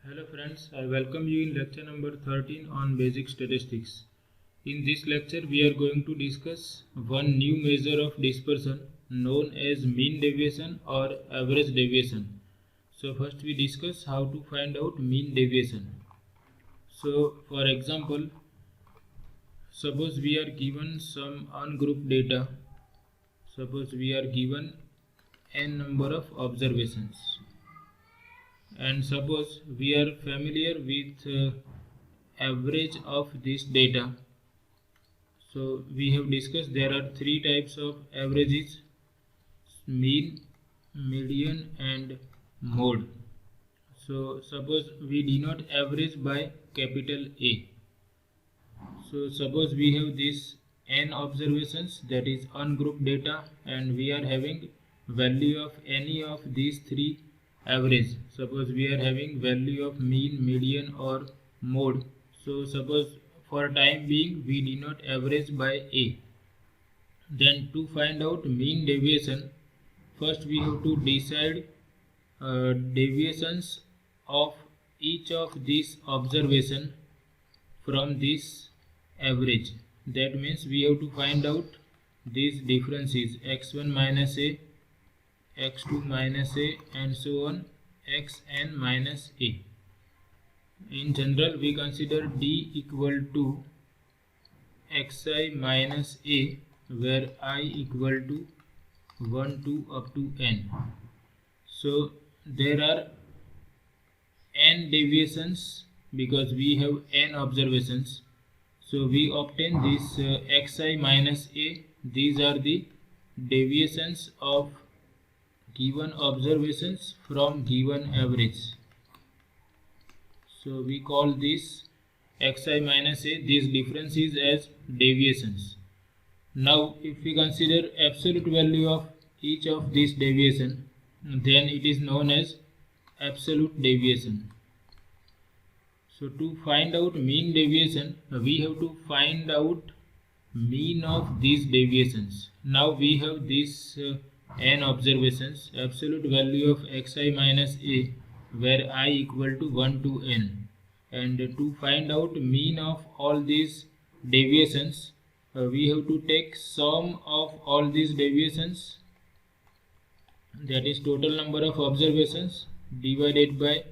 Hello friends, I welcome you in lecture number 13 on basic statistics. In this lecture we are going to discuss one new measure of dispersion known as mean deviation or average deviation. So first we discuss how to find out mean deviation. So for example, suppose we are given some ungrouped data. Suppose we are given n number of observations. And suppose we are familiar with average of this data. So we have discussed there are three types of averages: mean, median and mode. So suppose we denote average by capital A. So suppose we have this n observations, that is ungrouped data, and we are having value of any of these three average. Suppose we are having value of mean, median or mode. So suppose for time being we denote average by A. Then to find out mean deviation, first we have to decide deviations of each of these observation from this average. That means we have to find out these differences: x1 minus a, x2 minus a and so on, xn minus a. In general we consider d equal to xi minus a, where I equal to 1 to up to n. So there are n deviations because we have n observations. So we obtain this xi minus a. These are the deviations of given observations from given average. So we call this xi minus a, these differences, as deviations. Now if we consider absolute value of each of these deviation, then it is known as absolute deviation. So to find out mean deviation, we have to find out mean of these deviations. Now we have this n observations, absolute value of xi minus a, where I equal to 1 to n, and to find out mean of all these deviations, we have to take sum of all these deviations, that is total number of observations, divided by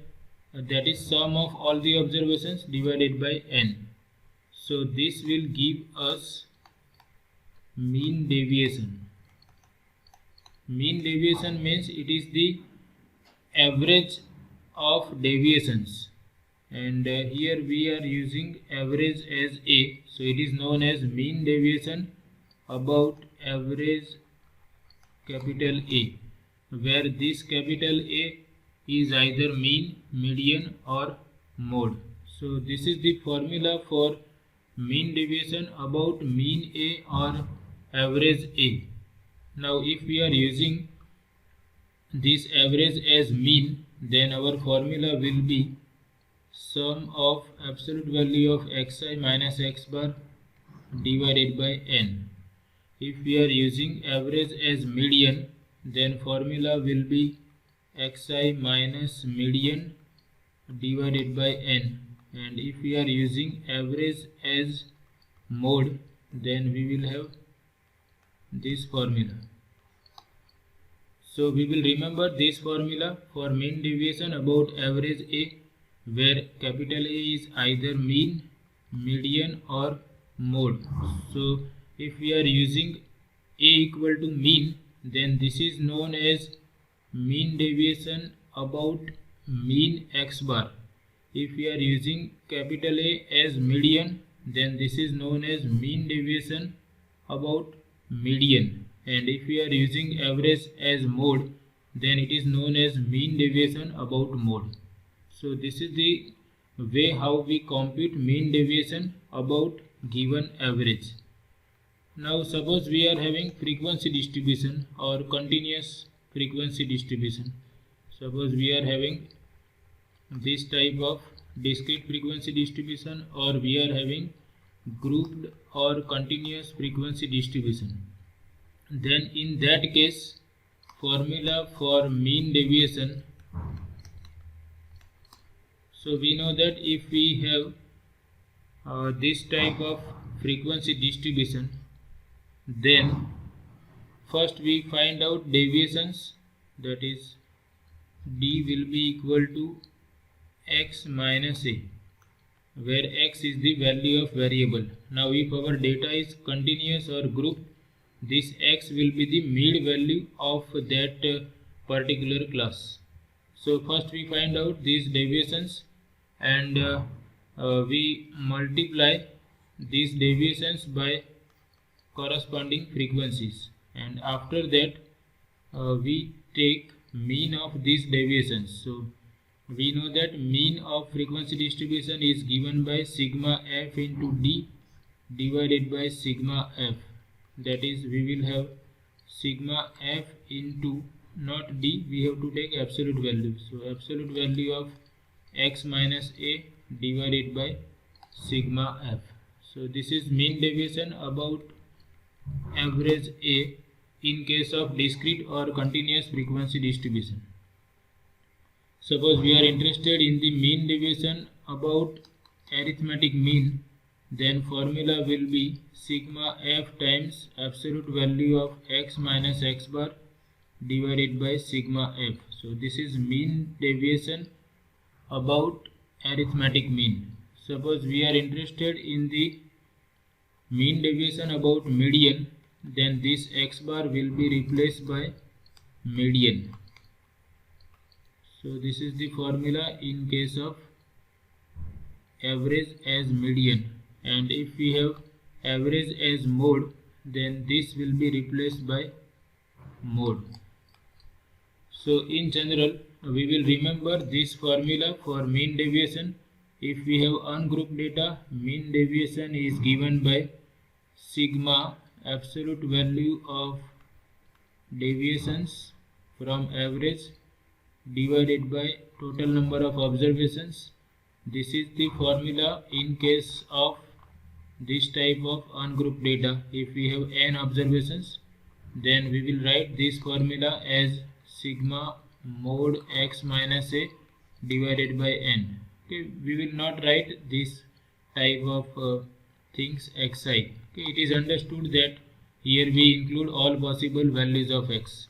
that is sum of all the observations divided by n. So this will give us mean deviation. Mean deviation means it is the average of deviations, and here we are using average as a, so it is known as mean deviation about average capital A, where this capital A is either mean, median or mode. So this is the formula for mean deviation about mean A or average A. Now if we are using this average as mean, then our formula will be sum of absolute value of xi minus x bar divided by n. If we are using average as median, then formula will be xi minus median divided by n, and if we are using average as mode, then we will have this formula. So we will remember this formula for mean deviation about average A, where capital A is either mean, median or mode. So if we are using A equal to mean, then this is known as mean deviation about mean x bar. If we are using capital A as median, then this is known as mean deviation about median, and if we are using average as mode, then it is known as mean deviation about mode. So this is the way how we compute mean deviation about given average. Now suppose we are having frequency distribution or continuous frequency distribution. Suppose we are having this type of discrete frequency distribution, or we are having grouped or continuous frequency distribution. Then in that case, formula for mean deviation, So we know that if we have this type of frequency distribution, then first we find out deviations, that is d will be equal to x minus a, where x is the value of variable. Now if our data is continuous or group, this x will be the mid value of that particular class. So first we find out these deviations, and we multiply these deviations by corresponding frequencies, and after that we take mean of these deviations. So we know that mean of frequency distribution is given by sigma f into d divided by sigma f. That is, we will have sigma f into, not d, we have to take absolute value. So absolute value of x minus a divided by sigma f. So this is mean deviation about average a in case of discrete or continuous frequency distribution. Suppose we are interested in the mean deviation about arithmetic mean, then formula will be sigma f times absolute value of x minus x bar divided by sigma f. So this is mean deviation about arithmetic mean. Suppose we are interested in the mean deviation about median, then this x bar will be replaced by median. So this is the formula in case of average as median, and if we have average as mode, then this will be replaced by mode. So in general, we will remember this formula for mean deviation. If we have ungrouped data, mean deviation is given by sigma absolute value of deviations from average divided by total number of observations. This is the formula in case of this type of ungrouped data. If we have n observations, then we will write this formula as sigma mod x minus a divided by n. Okay, we will not write this type of things xi. Okay, it is understood that here we include all possible values of x.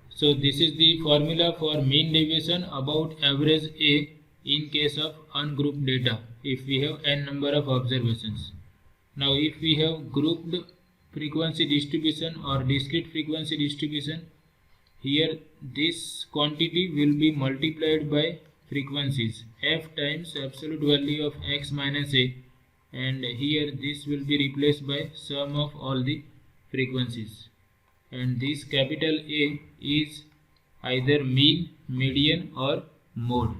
So this is the formula for mean deviation about average a in case of ungrouped data if we have n number of observations. Now if we have grouped frequency distribution or discrete frequency distribution, here this quantity will be multiplied by frequencies f times absolute value of x minus a, and here this will be replaced by sum of all the frequencies, and this capital A is either mean, median or mode.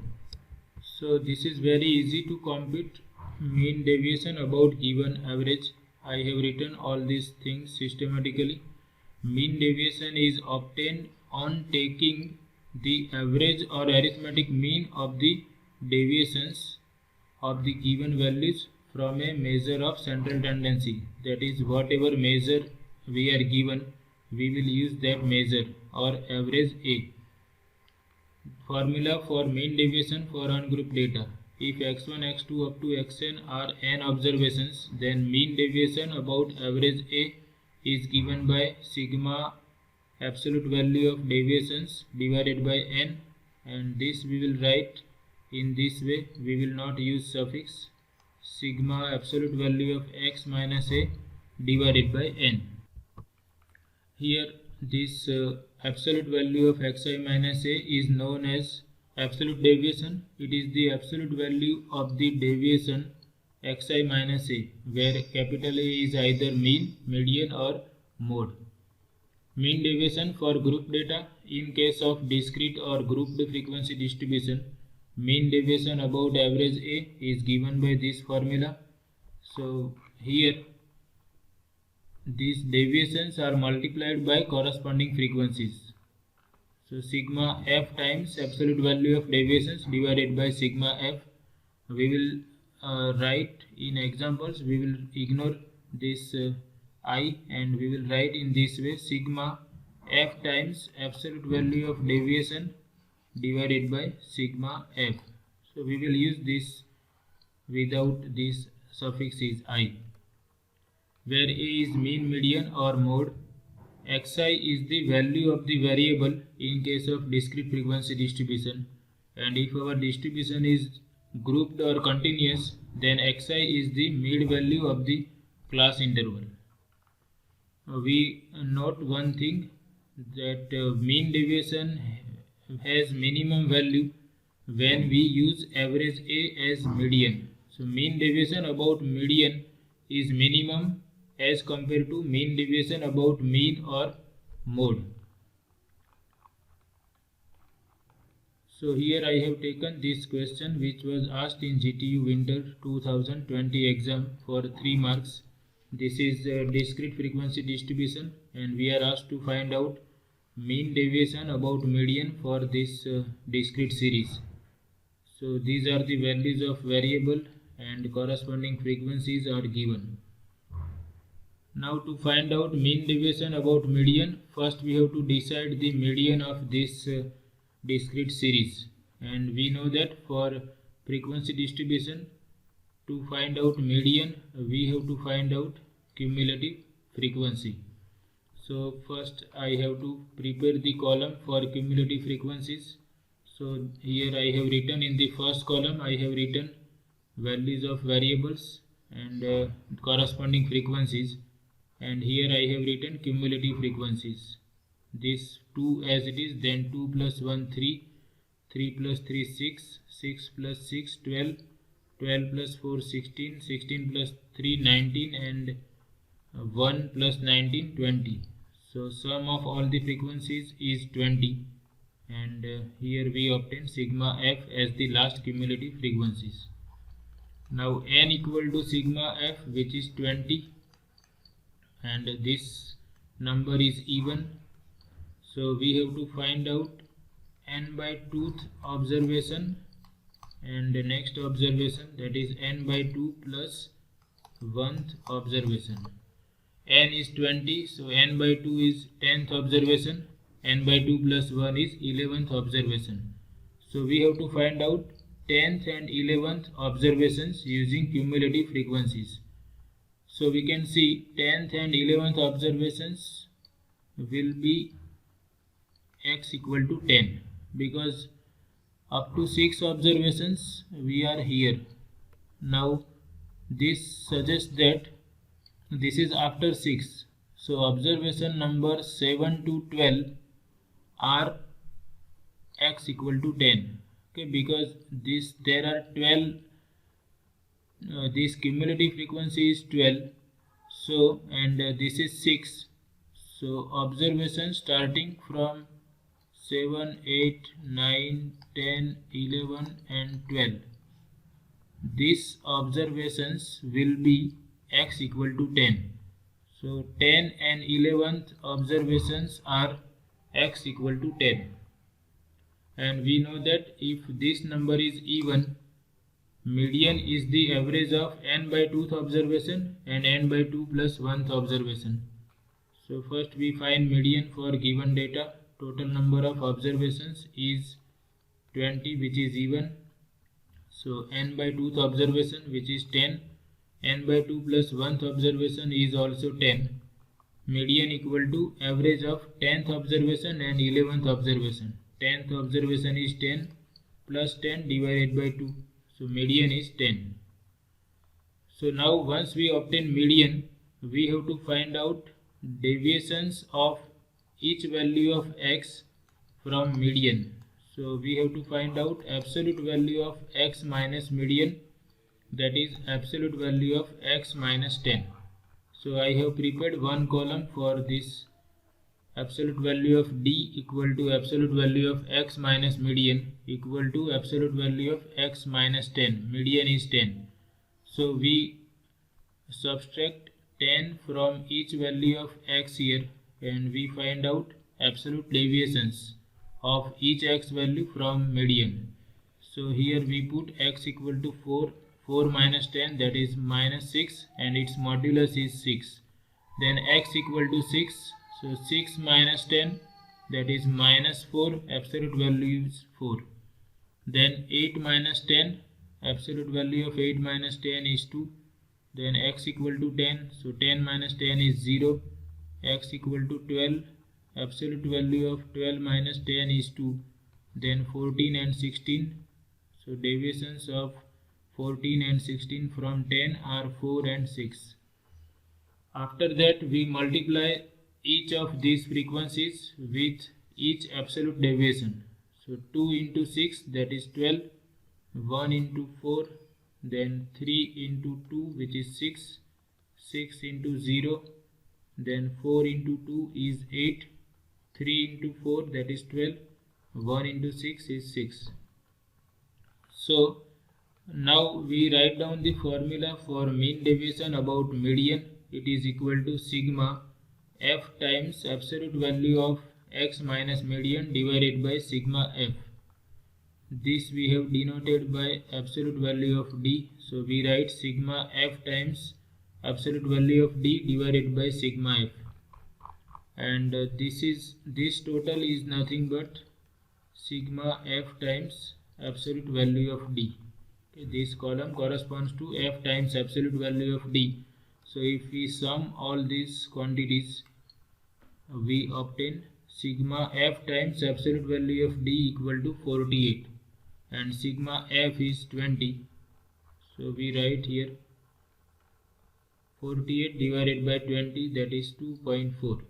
So this is very easy to compute mean deviation about given average. I have written all these things systematically. Mean deviation is obtained on taking the average or arithmetic mean of the deviations of the given values from a measure of central tendency. That is, whatever measure we are given, we will use that measure or average A. Formula for mean deviation for ungrouped data. If x1, x2 up to xn are n observations, then mean deviation about average A is given by sigma absolute value of deviations divided by n, and this we will write in this way. We will not use suffix. Sigma absolute value of x minus a divided by n. Here this absolute value of xi minus a is known as absolute deviation. It is the absolute value of the deviation xi minus a, where capital A is either mean, median or mode. Mean deviation for group data in case of discrete or grouped frequency distribution. Mean deviation about average A is given by this formula. So here these deviations are multiplied by corresponding frequencies. So sigma f times absolute value of deviations divided by sigma f. We will write in examples. We will ignore this I, and we will write in this way: sigma f times absolute value of deviation divided by sigma f. So we will use this without this suffix is I, where A is mean, median or mode. Xi is the value of the variable in case of discrete frequency distribution, and if our distribution is grouped or continuous, then Xi is the mid value of the class interval. We note one thing, that mean deviation has minimum value when we use average A as median. So mean deviation about median is minimum as compared to mean deviation about mean or mode. So here I have taken this question which was asked in GTU Winter 2020 exam for 3 marks. This is discrete frequency distribution, and we are asked to find out mean deviation about median for this discrete series. So these are the values of variable and corresponding frequencies are given. Now to find out mean deviation about median, first we have to decide the median of this discrete series, and we know that for frequency distribution, to find out median we have to find out cumulative frequency. So first I have to prepare the column for cumulative frequencies. So here I have written in the first column, I have written values of variables and corresponding frequencies, and here I have written cumulative frequencies. This 2 as it is, then 2 plus 1 3, 3 plus 3 6, 6 plus 6 12, 12 plus 4 16, 16 plus 3 19, and 1 plus 19 20. So sum of all the frequencies is 20, and here we obtain sigma f as the last cumulative frequencies. Now n equal to sigma f, which is 20, and this number is even, so we have to find out n by 2th observation and the next observation, that is n by 2 plus 1th observation. N is 20, so n by 2 is 10th observation, n by 2 plus 1 is 11th observation. So we have to find out 10th and 11th observations using cumulative frequencies. So we can see 10th and 11th observations will be x equal to 10, because up to 6 observations we are here. Now this suggests that this is after 6. So observation number 7 to 12 are x equal to 10. Okay, because there are 12, this cumulative frequency is 12, so and this is 6. So observation starting from 7, 8, 9, 10, 11 and 12. These observations will be x equal to 10. So 10 and 11th observations are x equal to 10. And we know that if this number is even, median is the average of n by 2th observation and n by 2 plus 1th observation. So first we find median for given data. Total number of observations is 20, which is even. So n by 2th observation, which is 10, n by 2 plus 1th observation is also 10. Median equal to average of 10th observation and 11th observation. 10th observation is 10 plus 10 divided by 2. So median is 10. So now once we obtain median, we have to find out deviations of each value of x from median. So we have to find out absolute value of x minus median, that is absolute value of x minus 10. So I have prepared one column for this absolute value of d equal to absolute value of x minus median equal to absolute value of x minus 10. Median is 10. So we subtract 10 from each value of x here, and we find out absolute deviations of each x value from median. So here we put x equal to 4, 4 minus 10, that is minus 6, and its modulus is 6. Then x equal to 6, so 6 minus 10, that is -4, absolute value is 4. Then 8 minus 10, absolute value of 8 minus 10 is 2. Then x equal to 10, so 10 minus 10 is 0. X equal to 12, absolute value of 12 minus 10 is 2. Then 14 and 16, so deviations of 14 and 16 from 10 are 4 and 6. After that we multiply each of these frequencies with each absolute deviation. So 2 into 6, that is 12, 1 into 4, then 3 into 2, which is 6, 6 into 0, then 4 into 2 is 8, 3 into 4, that is 12, 1 into 6 is 6. So now we write down the formula for mean deviation about median. It is equal to sigma f times absolute value of x minus median divided by sigma f. This we have denoted by absolute value of d. So we write sigma f times absolute value of d divided by sigma f. And this total is nothing but sigma f times absolute value of d. Okay, this column corresponds to f times absolute value of d. So if we sum all these quantities, we obtain sigma f times absolute value of d equal to 48 and sigma f is 20. So we write here 48 divided by 20, that is 2.4.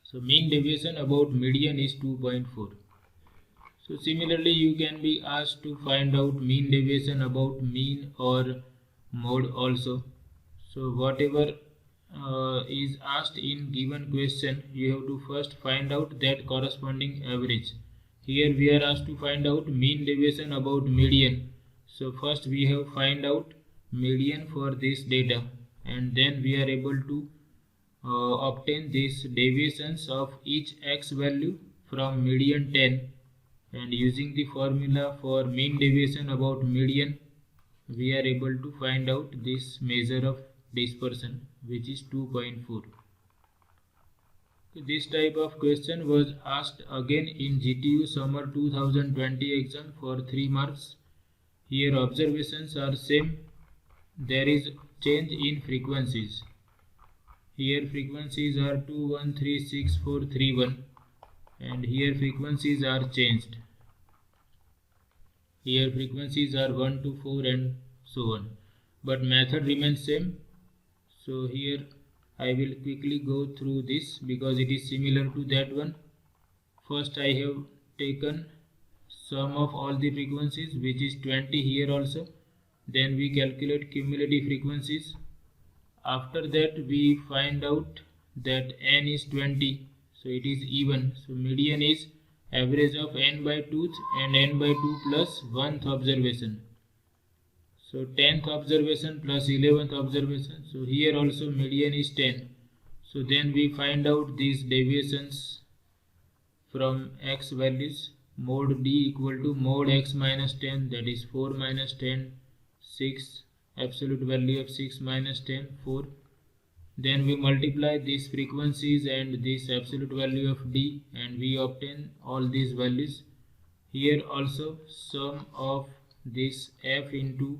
So mean deviation about median is 2.4. So similarly you can be asked to find out mean deviation about mean or mode also. So whatever is asked in given question, you have to first find out that corresponding average. Here we are asked to find out mean deviation about median. So first we have find out median for this data, and then we are able to obtain these deviations of each x value from median 10, and using the formula for mean deviation about median we are able to find out this measure of dispersion, which is 2.4. This type of question was asked again in GTU summer 2020 exam for 3 marks. Here observations are same, there is change in frequencies. Here frequencies are 2, 1, 3, 6, 4, 3, 1, and here frequencies are changed. Here frequencies are 1 to 4 and so on, but method remains same. So here I will quickly go through this because it is similar to that one. First I have taken sum of all the frequencies, which is 20 here also. Then we calculate cumulative frequencies. After that we find out that n is 20, so it is even. So median is average of n by 2th and n by 2 plus 1th observation. So 10th observation plus 11th observation. So here also median is 10. So then we find out these deviations from x values. Mod d equal to mod x minus 10, that is 4 minus 10, 6. Absolute value of 6 minus 10, 4. Then we multiply these frequencies and this absolute value of d, and we obtain all these values. Here also sum of this f into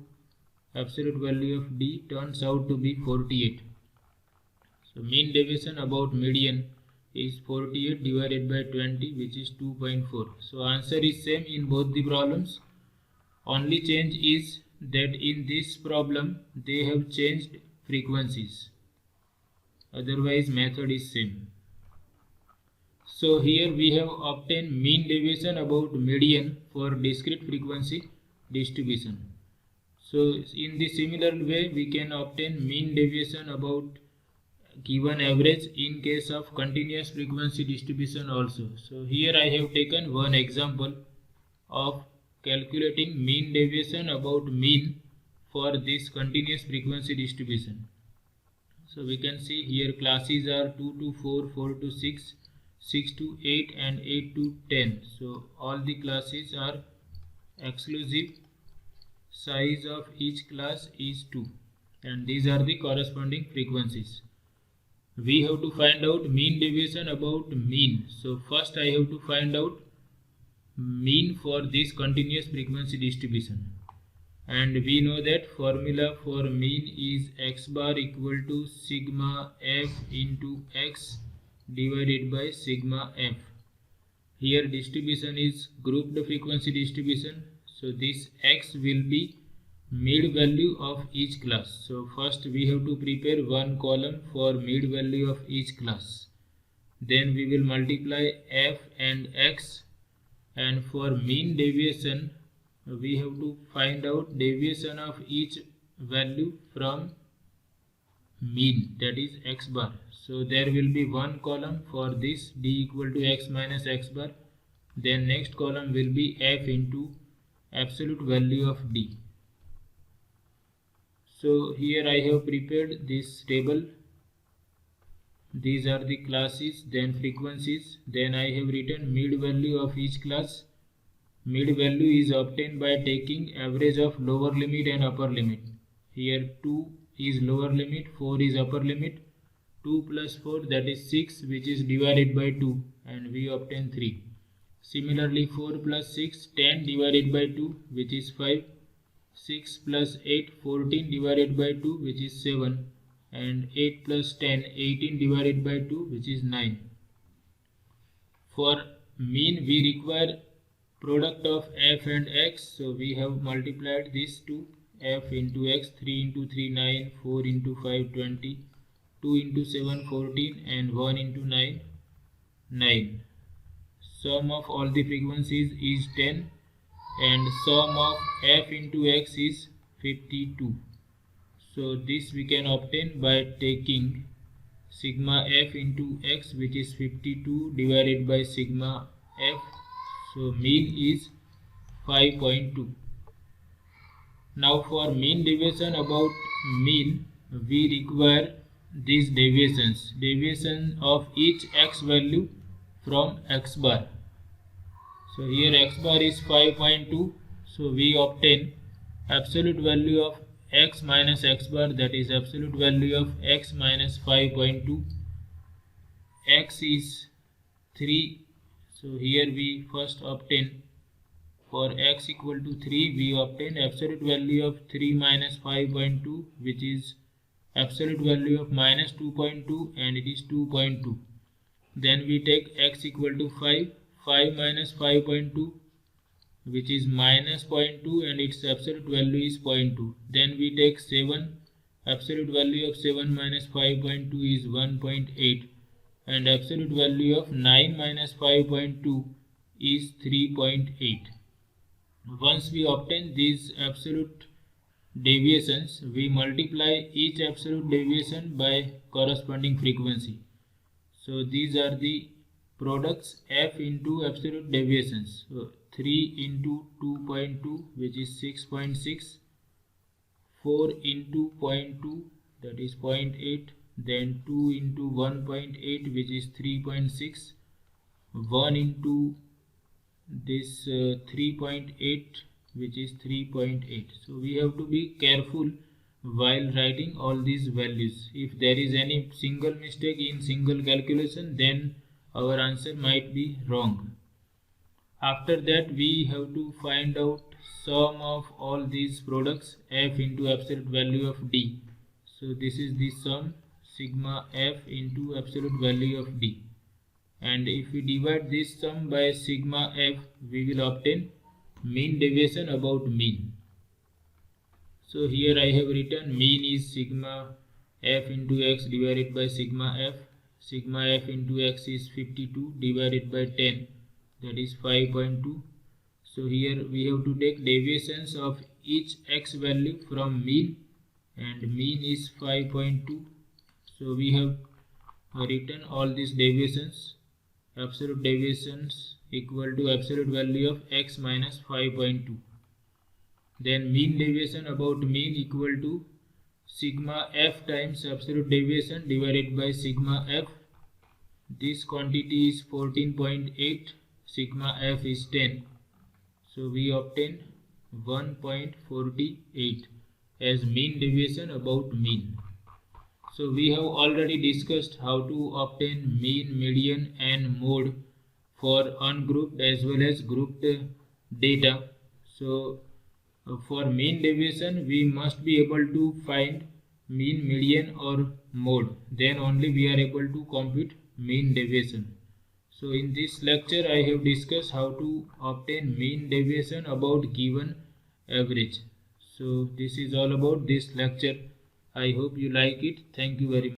absolute value of d turns out to be 48. So mean deviation about median is 48 divided by 20, which is 2.4. So answer is same in both the problems. Only change is that in this problem they have changed frequencies. Otherwise method is same. So here we have obtained mean deviation about median for discrete frequency distribution. So in the similar way we can obtain mean deviation about given average in case of continuous frequency distribution also. So here I have taken one example of calculating mean deviation about mean for this continuous frequency distribution. So we can see here classes are 2 to 4, 4 to 6, 6 to 8 and 8 to 10. So all the classes are exclusive. Size of each class is 2, and these are the corresponding frequencies. we have to find out mean deviation about mean. So first I have to find out mean for this continuous frequency distribution, and we know that formula for mean is x bar equal to sigma f into x divided by sigma f. Here distribution is grouped frequency distribution, so this x will be mid value of each class. So first we have to prepare one column for mid value of each class. Then we will multiply f and x, and for mean deviation we have to find out deviation of each value from mean, that is x bar. So there will be one column for this d equal to x minus x bar. Then next column will be f into absolute value of d. So here I have prepared this table. These are the classes, then frequencies. Then I have written mid value of each class. Mid value is obtained by taking average of lower limit and upper limit. Here 2 is lower limit, 4 is upper limit. 2 plus 4, that is 6, which is divided by 2, and we obtain 3. Similarly 4 plus 6, 10 divided by 2, which is 5. 6 plus 8, 14 divided by 2, which is 7. And 8 plus 10, 18 divided by 2, which is 9. For mean we require product of f and x, so we have multiplied these two, f into x, 3 into 3 9, 4 into 5 20, 2 into 7 14, and 1 into 9 9. Sum of all the frequencies is 10, and sum of f into x is 52. So this we can obtain by taking sigma f into x, which is 52, divided by sigma f. So mean is 5.2. Now for mean deviation about mean, we require these deviations. Deviation of each x value from x bar. So here x bar is 5.2. So we obtain absolute value of x minus x bar, that is absolute value of x minus 5.2. X is 3. So here we first obtain, for x equal to 3, we obtain absolute value of 3 minus 5.2, which is absolute value of minus 2.2, and it is 2.2. Then we take x equal to 5, 5 minus 5.2, which is minus 0.2, and its absolute value is 0.2. Then we take 7, absolute value of 7 minus 5.2 is 1.8, and absolute value of 9 minus 5.2 is 3.8. Once we obtain these absolute deviations, we multiply each absolute deviation by corresponding frequency. So these are the products f into absolute deviations. So 3 into 2.2, which is 6.6, 4 into 0.2, that is 0.8, then 2 into 1.8, which is 3.6, 1 into this 3.8, which is 3.8. So we have to be careful while writing all these values. If there is any single mistake in single calculation, then our answer might be wrong. After that we have to find out sum of all these products, f into absolute value of d. So this is the sum, sigma f into absolute value of d. And if we divide this sum by sigma f, we will obtain mean deviation about mean. So here I have written mean is sigma f into x divided by sigma f. Sigma f into x is 52 divided by 10, that is 5.2. So here we have to take deviations of each x value from mean, and mean is 5.2. So we have written all these deviations. Absolute deviations equal to absolute value of x minus 5.2. Then mean deviation about mean equal to sigma f times absolute deviation divided by sigma f. This quantity is 14.8, sigma f is 10. So we obtain 1.48 as mean deviation about mean. So we have already discussed how to obtain mean, median and mode for ungrouped as well as grouped data. So for mean deviation we must be able to find mean, median or mode, then only we are able to compute mean deviation. So in this lecture I have discussed how to obtain mean deviation about given average. So this is all about this lecture. I hope you like it. Thank you very much.